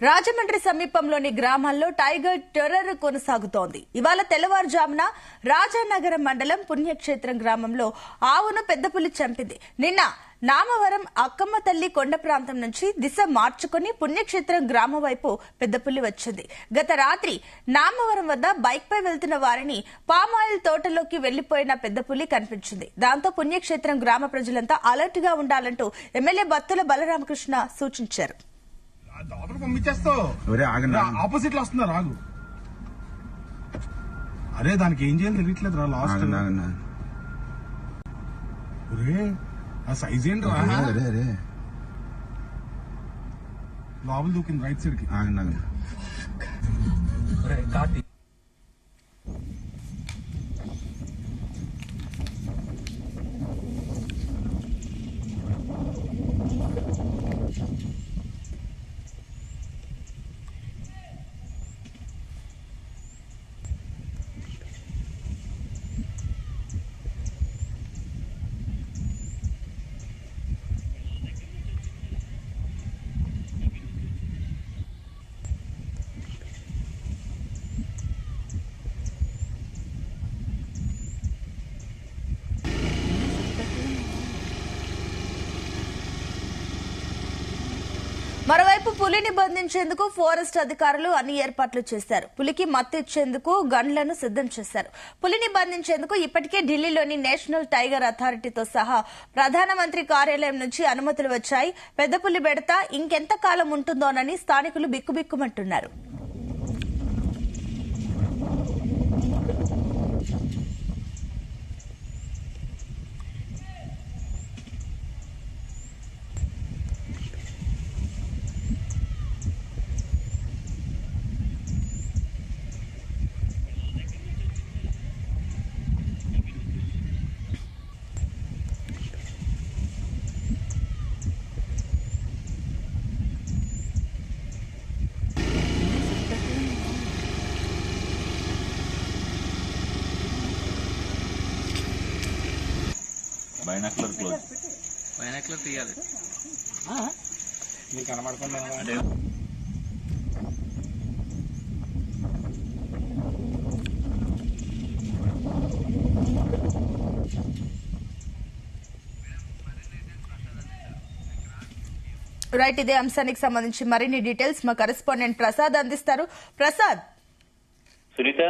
రాజమండ్రి సమీపంలోని గ్రామాల్లో tiger terror కొనసాగుతోంది. ఇవాళ తెల్లవారుజామున రాజానగరం మండలం పుణ్యక్షేత్రం గ్రామంలో ఆవును పెద్దపులి చంపింది. నిన్న నామవరం అక్కమ్మ తల్లి కొండ ప్రాంతం నుంచి దిశ మార్చుకుని పుణ్యక్షేత్రం గ్రామం వైపు పెద్దపులి వచ్చింది. గత రాత్రి నామవరం వద్ద బైక్ పై వెళ్తున్న వారిని పామాయిల్ తోటలోకి వెళ్లిపోయిన పెద్దపులి కనిపించింది. దాంతో పుణ్యక్షేత్రం గ్రామ ప్రజలంతా అలర్ట్ గా ఉండాలంటూ ఎమ్మెల్యే బత్తుల బలరామకృష్ణ సూచించారు. ఆపోజిట్ లో వస్తున్నారు ఆగు. అరే దానికి ఏం చేయాలి తెలియట్లేదు రా. లాస్ట్ ఆ సైజ్ ఏంటి రా. లోపల దూకింది రైట్ సైడ్ కి. మరోవైపు పులిని బంధించేందుకు ఫారెస్ట్ అధికారులు అన్ని ఏర్పాట్లు చేశారు. పులికి మత్తు ఇచ్చేందుకు గన్లను సిద్దం చేశారు. పులిని బంధించేందుకు ఇప్పటికే ఢిల్లీలోని నేషనల్ టైగర్ అథారిటీతో సహా ప్రధానమంత్రి కార్యాలయం నుంచి అనుమతులు వచ్చాయి. పెద్ద పులి బెడత ఇంకెంత కాలం ఉంటుందోనని స్థానికులు బిక్కుబిక్కుమంటున్నారు. బైనాక్యులర్ తీయాలి. మీరు కనబడకుండా రైట్, ఇదే అంశానికి సంబంధించి మరిన్ని డీటెయిల్స్ మా కరెస్పాండెంట్ ప్రసాద్ అందిస్తారు. ప్రసాద్. సునీత,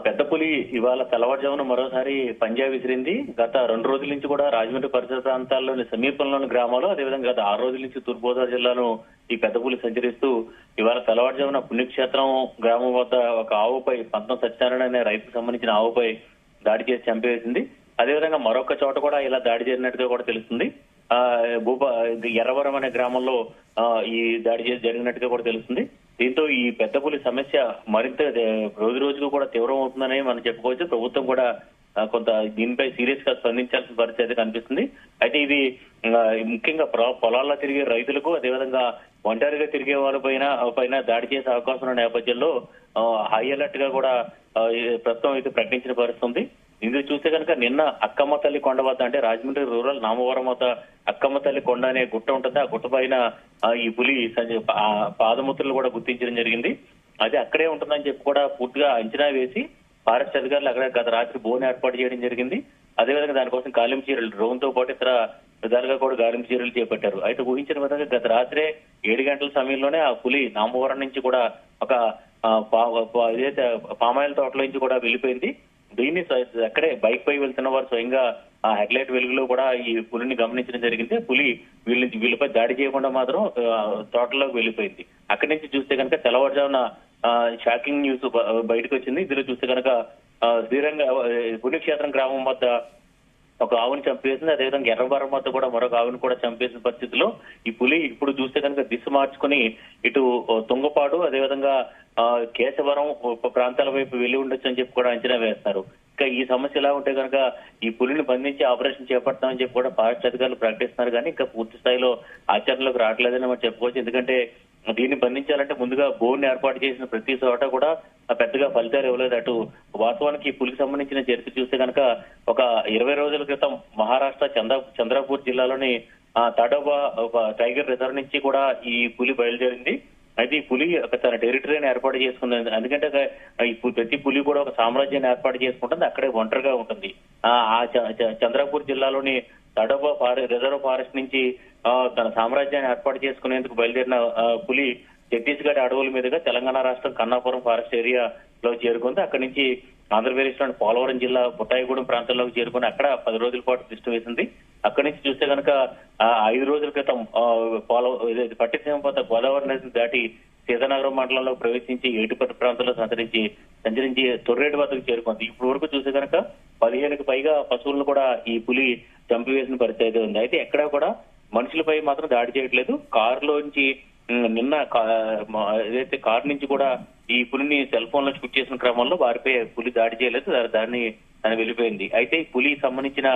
పెద్ద పులి ఇవాళ తెల్లవారుజామున మరోసారి పంజా విసిరింది. గత 2 రోజుల నుంచి కూడా రాజమండ్రి పరిసర ప్రాంతాల్లోని సమీపంలోని గ్రామాలు, అదేవిధంగా గత 6 రోజుల నుంచి తూర్పుగోదావరి జిల్లాను ఈ పెద్ద పులి సంచరిస్తూ ఇవాళ తెల్లవారుజామున పుణ్యక్షేత్రం గ్రామం వద్ద ఒక ఆవుపై పంతం సత్యనారాయణ అనే రైతుకు సంబంధించిన ఆవుపై దాడి చేసి చంపివేసింది. అదేవిధంగా మరొక చోట కూడా ఇలా దాడి జరిగినట్టుగా కూడా తెలుస్తుంది. ఎర్రవరం అనే గ్రామంలో ఈ దాడి చేసి జరిగినట్టుగా కూడా తెలుస్తుంది. దీంతో ఈ పెద్ద పులి సమస్య మరింత రోజు రోజుకు కూడా తీవ్రం అవుతుందని మనం చెప్పుకోవచ్చు. ప్రభుత్వం కూడా కొంత దీనిపై సీరియస్ గా స్పందించాల్సిన పరిస్థితి అయితే కనిపిస్తుంది. అయితే ఇది ముఖ్యంగా పొలాల్లో తిరిగే రైతులకు, అదేవిధంగా ఒంటరిగా తిరిగే వాళ్ళ పైన దాడి చేసే అవకాశం ఉన్న నేపథ్యంలో హై అలర్ట్ గా కూడా ప్రస్తుతం అయితే ప్రకటించిన పరిస్థితి ఉంది. ఇందులో చూస్తే కనుక నిన్న అక్కమ్మ తల్లి కొండ వద్ద, అంటే రాజమండ్రి రూరల్ నామవరం వద్ద అక్కమ్మ తల్లి కొండ అనే గుట్ట ఉంటుంది. ఆ గుట్ట పైన ఈ పులి పాదముద్రలు కూడా గుర్తించడం జరిగింది. అది అక్కడే ఉంటుందని చెప్పి కూడా పూర్తిగా అంచనా వేసి ఫారెస్ట్ అధికారులు అక్కడ గత రాత్రి బోన్ ఏర్పాటు చేయడం జరిగింది. అదేవిధంగా దానికోసం గాలింపు చర్యలు, డ్రోన్ తో పాటు ఇతర విధాలుగా కూడా గాలింపు చర్యలు చేపట్టారు. అయితే ఊహించిన విధంగా గత రాత్రే 7 గంటల సమయంలోనే ఆ పులి నామవరం నుంచి కూడా ఒక ఏదైతే పామాయిల్ తోటలో నుంచి కూడా వెళ్ళిపోయింది. దీన్ని అక్కడే బైక్ పై వెళ్తున్న వారు స్వయంగా ఆ హెడ్లైట్ వెలుగులో కూడా ఈ పులిని గమనించడం జరిగింది. పులి వీళ్ళపై దాడి చేయకుండా మాత్రం తోటలోకి వెళ్ళిపోయింది. అక్కడి నుంచి చూస్తే కనుక తెల్లవారుజామున షాకింగ్ న్యూస్ బయటకు వచ్చింది. ఇందులో చూస్తే కనుక శ్రీరంగ పుణ్యక్షేత్రం గ్రామం వద్ద ఒక ఆవుని చంపేసింది. అదేవిధంగా ఎర్రవరం వద్ద కూడా మరొక ఆవుని కూడా చంపేసిన పరిస్థితిలో ఈ పులి ఇప్పుడు చూస్తే కనుక దిశ మార్చుకుని ఇటు తుంగపాడు, అదేవిధంగా కేశవరం ప్రాంతాల వైపు వెళ్లి ఉండొచ్చు అని చెప్పి కూడా అంచనా వేస్తారు. ఇంకా ఈ సమస్య ఎలా ఉంటే కనుక ఈ పులిని బంధించి ఆపరేషన్ చేపడతామని చెప్పి కూడా ఫారెస్ట్ అధికారులు ప్రకటిస్తున్నారు. కానీ ఇంకా పూర్తి స్థాయిలో ఆచరణలోకి రావట్లేదని మనం చెప్పుకోవచ్చు. ఎందుకంటే దీన్ని బంధించాలంటే ముందుగా బోన్ ఏర్పాటు చేసిన ప్రతి చోట కూడా పెద్దగా ఫలితాలు ఇవ్వలేదు. అటు వాస్తవానికి పులికి సంబంధించిన చరిత్ర చూస్తే కనుక ఒక 20 రోజుల క్రితం మహారాష్ట్ర చంద్రపూర్ జిల్లాలోని తాడోబా టైగర్ రిజర్వ్ నుంచి కూడా ఈ పులి బయలుదేరింది. అయితే ఈ పులి తన టెరిటరీని ఏర్పాటు చేసుకుంది. ఎందుకంటే ప్రతి పులి కూడా ఒక సామ్రాజ్యాన్ని ఏర్పాటు చేసుకుంటుంది, అక్కడే ఒంటరిగా ఉంటుంది. చంద్రపూర్ జిల్లాలోని తడోబా రిజర్వ్ ఫారెస్ట్ నుంచి తన సామ్రాజ్యాన్ని ఏర్పాటు చేసుకునేందుకు బయలుదేరిన పులి ఛత్తీస్గఢ్ అడవుల మీదుగా తెలంగాణ రాష్ట్రం కన్నాపురం ఫారెస్ట్ ఏరియాలో చేరుకుంది. అక్కడి నుంచి ఆంధ్రప్రదేశ్ లోని పోలవరం జిల్లా బుట్టాయిగూడెం ప్రాంతంలోకి చేరుకుని అక్కడ 10 రోజుల పాటు తిష్ట వేసింది. అక్కడి నుంచి చూస్తే కనుక 5 రోజుల క్రితం పట్టిసీమపోత గోదావరి నదిని దాటి సీతానగరం మండలంలో ప్రవేశించి ఏటిపట్టు ప్రాంతంలో సంచరించి తొర్రేటి వద్దకు చేరుకుంది. ఇప్పుడు వరకు చూస్తే కనుక 15కి పైగా పశువులను కూడా ఈ పులి చంపివేసిన పరిస్థితి ఉంది. అయితే ఎక్కడా కూడా మనుషులపై మాత్రం దాడి చేయట్లేదు. కారులోంచి నిన్న ఏదైతే కారు నుంచి కూడా ఈ పులిని సెల్ ఫోన్ లో షూట్ చేసిన క్రమంలో వారిపై పులి దాడి చేయలేదు, దాన్ని వెళ్ళిపోయింది. అయితే ఈ పులికి సంబంధించిన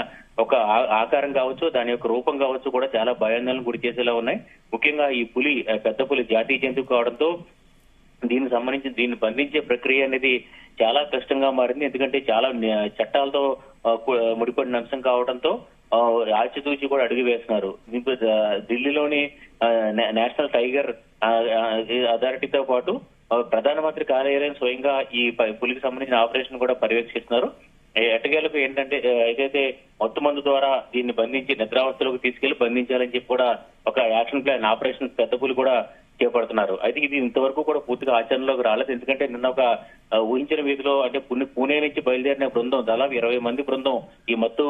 ఒక ఆకారం కావచ్చు, దాని యొక్క రూపం కావచ్చు కూడా చాలా భయాందోళనకు గురి చేసేలా ఉన్నాయి. ముఖ్యంగా ఈ పులి పెద్ద పులి జాతీయ జంతువు కావడంతో దీన్ని బంధించే ప్రక్రియ అనేది చాలా కష్టంగా మారింది. ఎందుకంటే చాలా చట్టాలతో ముడిపడిన అంశం కావడంతో ఆచితూచి కూడా అడుగు వేస్తున్నారు. ఢిల్లీలోని నేషనల్ టైగర్ అథారిటీతో పాటు ప్రధానమంత్రి కార్యాలయం స్వయంగా ఈ పులికి సంబంధించిన ఆపరేషన్ కూడా పర్యవేక్షిస్తున్నారు. ఎట్టకేలకు ఏంటంటే ఏదైతే మత్తు మందు ద్వారా దీన్ని బంధించి నిద్రావస్థలోకి తీసుకెళ్లి బంధించాలని చెప్పి కూడా ఒక యాక్షన్ ప్లాన్ ఆపరేషన్ పెద్ద పులి కూడా చేపడుతున్నారు. అయితే ఇది ఇంతవరకు కూడా పూర్తిగా ఆచరణలోకి రాలేదు. ఎందుకంటే నిన్న ఒక ఊహించిన వీధిలో అంటే పూణే నుంచి బయలుదేరిన బృందం దాదాపు 20 మంది బృందం ఈ మత్తు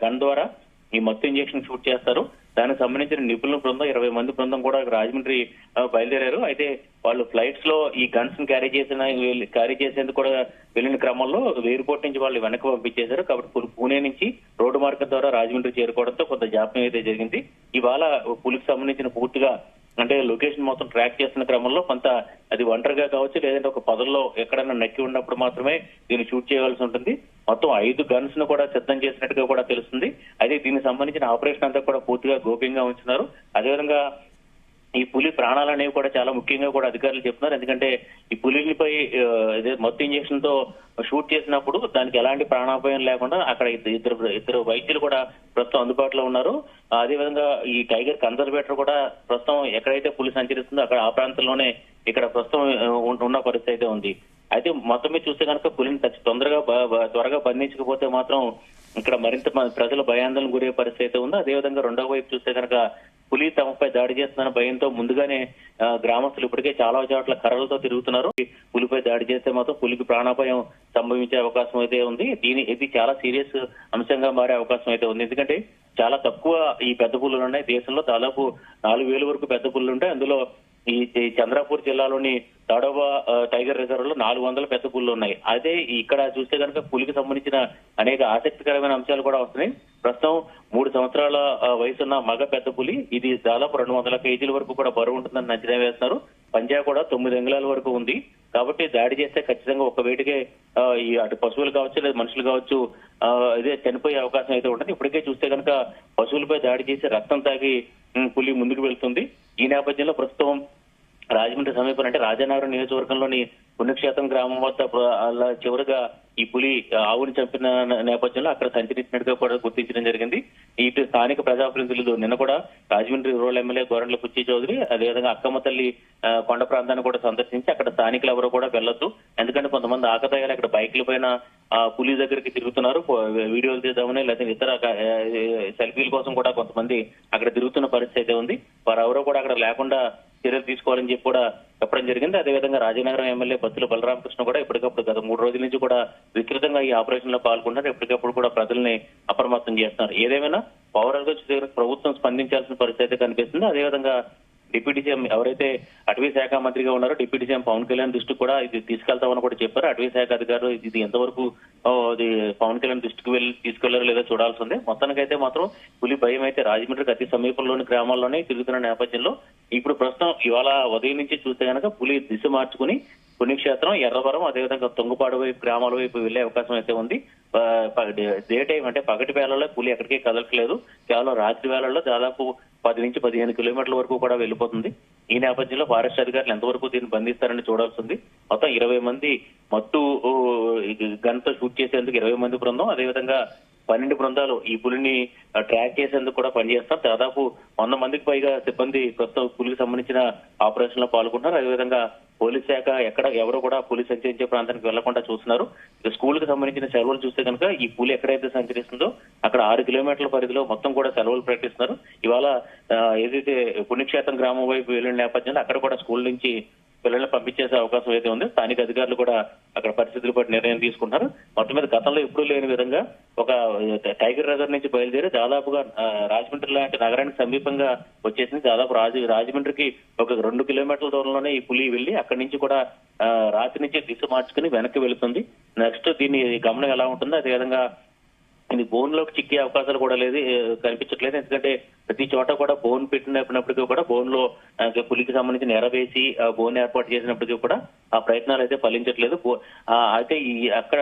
గన్ ద్వారా ఈ మత్తు ఇంజెక్షన్ షూట్ చేస్తారు. దానికి సంబంధించిన నిపుణుల బృందం 20 మంది బృందం కూడా రాజమండ్రి బయలుదేరారు. అయితే వాళ్ళు ఫ్లైట్స్ లో ఈ గన్స్ క్యారీ చేసేందుకు కూడా వెళ్లిన క్రమంలో ఎయిర్పోర్ట్ నుంచి వాళ్ళు వెనక్కి పంపించేశారు. కాబట్టి పూణే నుంచి రోడ్డు మార్గం ద్వారా రాజమండ్రి చేరుకోవడంతో కొంత జాప్యం అయితే జరిగింది. ఇవాళ పులికి సంబంధించిన పూర్తిగా అంటే లొకేషన్ మొత్తం ట్రాక్ చేస్తున్న క్రమంలో కొంత అది ఒంటరిగా కావచ్చు, లేదంటే ఒక పొదల్లో ఎక్కడైనా నక్కి ఉన్నప్పుడు మాత్రమే దీన్ని షూట్ చేయవలసి ఉంటుంది. మొత్తం 5 గన్స్ ను కూడా సిద్ధం చేసినట్టుగా కూడా తెలుస్తుంది. అయితే దీనికి సంబంధించిన ఆపరేషన్ అంతా కూడా పూర్తిగా గోప్యంగా ఉంచున్నారు. అదేవిధంగా ఈ పులి ప్రాణాలు అనేవి కూడా చాలా ముఖ్యంగా కూడా అధికారులు చెప్తున్నారు. ఎందుకంటే ఈ పులిపై మత్తు ఇంజెక్షన్ తో షూట్ చేసినప్పుడు దానికి ఎలాంటి ప్రాణాపాయం లేకుండా అక్కడ ఇద్దరు వైద్యులు కూడా ప్రస్తుతం అందుబాటులో ఉన్నారు. అదేవిధంగా ఈ టైగర్ కన్జర్వేటర్ కూడా ప్రస్తుతం ఎక్కడైతే పులి సంచరిస్తుందో అక్కడ ఆ ప్రాంతంలోనే ఇక్కడ ప్రస్తుతం ఉన్న పరిస్థితి అయితే ఉంది. అయితే మొత్తం మీద చూస్తే కనుక పులిని త్వరగా బంధించకపోతే మాత్రం ఇక్కడ మరింత ప్రజలు భయాందోళన గురే పరిస్థితి అయితే ఉంది. అదేవిధంగా రెండవ వైపు చూస్తే కనుక పులి తమపై దాడి చేస్తున్న భయంతో ముందుగానే గ్రామస్తులు ఇప్పటికే చాలా చోట్ల కర్రలతో తిరుగుతున్నారు. పులిపై దాడి చేస్తే మాత్రం పులికి ప్రాణాపాయం సంభవించే అవకాశం అయితే ఉంది. ఇది చాలా సీరియస్ అంశంగా మారే అవకాశం అయితే ఉంది. ఎందుకంటే చాలా తక్కువ ఈ పెద్ద పులులు ఉన్నాయి. దేశంలో దాదాపు 4,000 వరకు పెద్ద పులులు ఉంటాయి. అందులో ఈ చంద్రపూర్ జిల్లాలోని తడోబా టైగర్ రిజర్వ్ లో 400 పెద్ద పులులు ఉన్నాయి. అదే ఇక్కడ చూస్తే కనుక పులికి సంబంధించిన అనేక ఆసక్తికరమైన అంశాలు కూడా వస్తున్నాయి. ప్రస్తుతం 3 సంవత్సరాల వయసున్న మగ పెద్ద పులి ఇది దాదాపు 200 కేజీల వరకు కూడా బరువు ఉంటుందని అంచనా వేస్తున్నారు. పంజా కూడా 9 అంగుళాల వరకు ఉంది. కాబట్టి దాడి చేస్తే ఖచ్చితంగా ఒక వేటికే ఈ అటు పశువులు కావచ్చు లేదా మనుషులు కావచ్చు ఇదే చనిపోయే అవకాశం అయితే ఉంటుంది. ఇప్పటికే చూస్తే కనుక పశువులపై దాడి చేసి రక్తం తాగి పులి ముందుకు వెళ్తుంది. ఈ నేపథ్యంలో ప్రస్తుతం రాజమండ్రి సమీపం అంటే రాజానగరం నియోజకవర్గంలోని పుణ్యక్షేత్రం గ్రామం వద్ద చివరిగా ఈ పులి ఆవుని చంపిన నేపథ్యంలో అక్కడ సంచరించినట్టుగా కూడా గుర్తించడం జరిగింది. ఇటు స్థానిక ప్రజాప్రతినిధులు నిన్న కూడా రాజమండ్రి రూరల్ ఎమ్మెల్యే గోరంట్ల పుచ్చి చౌదరి అదేవిధంగా అక్కమ్మ తల్లి కొండ ప్రాంతాన్ని కూడా సందర్శించి అక్కడ స్థానికులు ఎవరు కూడా వెళ్లొద్దు, ఎందుకంటే కొంతమంది ఆకతాయాలు అక్కడ బైక్ల పైన పులి దగ్గరికి తిరుగుతున్నారు, వీడియోలు తీద్దామని లేదా ఇతర సెల్ఫీల కోసం కూడా కొంతమంది అక్కడ తిరుగుతున్న పరిస్థితి అయితే ఉంది. వారెవరో కూడా అక్కడ లేకుండా చర్యలు తీసుకోవాలని చెప్పి కూడా చెప్పడం జరిగింది. అదేవిధంగా రాజనగరం ఎమ్మెల్యే బత్తుల బలరామకృష్ణ కూడా ఎప్పటికప్పుడు గత 3 రోజుల నుంచి కూడా విస్తృతంగా ఈ ఆపరేషన్ లో పాల్గొంటారు. ఎప్పటికప్పుడు కూడా ప్రజల్ని అప్రమత్తం చేస్తున్నారు. ఏదేమైనా పౌరులుగా ప్రభుత్వం స్పందించాల్సిన పరిస్థితి కనిపిస్తుంది. అదేవిధంగా డిప్యూటీ సీఎం ఎవరైతే అటవీ శాఖ మంత్రిగా ఉన్నారో డిప్యూటీ సీఎం పవన్ కళ్యాణ్ దృష్టికి కూడా ఇది తీసుకెళ్తామని కూడా చెప్పారు. అటవీ శాఖ అధికారులు ఇది ఎంతవరకు పవన్ కళ్యాణ్ దృష్టికి తీసుకెళ్లారో లేదో చూడాల్సి ఉంది. మొత్తానికైతే మాత్రం పులి భయం అయితే రాజమండ్రికి అతి సమీపంలోని గ్రామాల్లోనే తిరుగుతున్న నేపథ్యంలో ఇప్పుడు ప్రస్తుతం ఇవాళ ఉదయం నుంచి చూస్తే కనుక పులి దిశ మార్చుకుని పుణ్యక్షేత్రం ఎర్రవరం అదేవిధంగా తొంగుపాడు వైపు గ్రామాల వైపు వెళ్లే అవకాశం అయితే ఉంది. డే టైం అంటే పగటి వేళల్లో పులి ఎక్కడికి కదలట్లేదు. కేవలం రాత్రి వేళల్లో దాదాపు 10 నుంచి 15 కిలోమీటర్ల వరకు కూడా వెళ్ళిపోతుంది. ఈ నేపథ్యంలో ఫారెస్ట్ అధికారులు ఎంతవరకు దీన్ని బంధిస్తారని చూడాల్సింది. మొత్తం 20 మంది మత్తు గన్తో షూట్ చేసేందుకు 20 మంది బృందం, అదేవిధంగా 12 బృందాలు ఈ పులిని ట్రాక్ చేసేందుకు కూడా పనిచేస్తారు. దాదాపు 100 మందికి పైగా సిబ్బంది ప్రస్తుతం పులికి సంబంధించిన ఆపరేషన్ లో పాల్గొంటున్నారు. అదేవిధంగా పోలీస్ శాఖ ఎవరు కూడా పులి సంచరించే ప్రాంతానికి వెళ్లకుండా చూస్తున్నారు. ఇక స్కూల్ కి సంబంధించిన సెలవులు చూస్తే కనుక ఈ పులి ఎక్కడైతే సంచరిస్తుందో అక్కడ 6 కిలోమీటర్ల పరిధిలో మొత్తం కూడా సెలవులు ప్రకటిస్తున్నారు. ఇవాళ ఏదైతే పుణ్యక్షేత్రం గ్రామం వైపు వెళ్లిన నేపథ్యంలో అక్కడ కూడా స్కూల్ నుంచి పిల్లల్ని పంపించేసే అవకాశం అయితే ఉంది. స్థానిక అధికారులు కూడా అక్కడ పరిస్థితులు బట్టి నిర్ణయం తీసుకుంటున్నారు. మొత్తం మీద గతంలో ఎప్పుడూ లేని విధంగా ఒక టైగర్ రిజర్వ్ నుంచి బయలుదేరి దాదాపుగా రాజమండ్రి లాంటి నగరానికి సమీపంగా వచ్చేసింది. దాదాపు రాజమండ్రికి ఒక 2 కిలోమీటర్ల దూరంలోనే ఈ పులి వెళ్లి అక్కడి నుంచి కూడా రాత్రి నుంచి దిశ మార్చుకుని వెనక్కి వెళుతుంది. నెక్స్ట్ దీని గమనం ఎలా ఉంటుందో అదేవిధంగా ఇది బోన్ లోకి చిక్కే అవకాశాలు కూడా కనిపించట్లేదు. ఎందుకంటే ప్రతి చోట కూడా బోన్ పెట్టినప్పటికీ కూడా బోన్ లో పులికి సంబంధించిన ఎర వేసి బోన్ ఏర్పాటు చేసినప్పటికీ కూడా ఆ ప్రయత్నాలు అయితే ఫలించట్లేదు. అయితే ఈ అక్కడ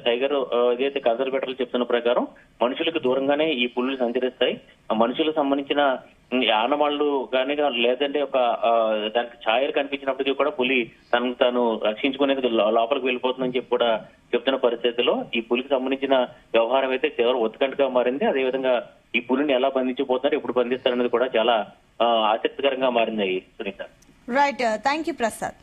టైగర్ ఏదైతే కన్సర్వేటర్లు చెప్తున్న ప్రకారం మనుషులకు దూరంగానే ఈ పులులు సంచరిస్తాయి. మనుషులకు సంబంధించిన ఆనవాళ్లు కానీ లేదంటే ఒక దానికి ఛాయలు కనిపించినప్పటికీ కూడా పులి తనకు తాను రక్షించుకునేందుకు లోపలికి వెళ్ళిపోతుందని చెప్పి కూడా చెప్తున్న పరిస్థితుల్లో ఈ పులికి సంబంధించిన వ్యవహారం అయితే తీవ్ర ఉత్కంఠగా మారింది. అదేవిధంగా ఈ పులిని ఎలా బంధించిపోతున్నారు, ఎప్పుడు బంధిస్తారనేది కూడా చాలా ఆసక్తికరంగా మారింది Sunitha. Right, thank you Prasad.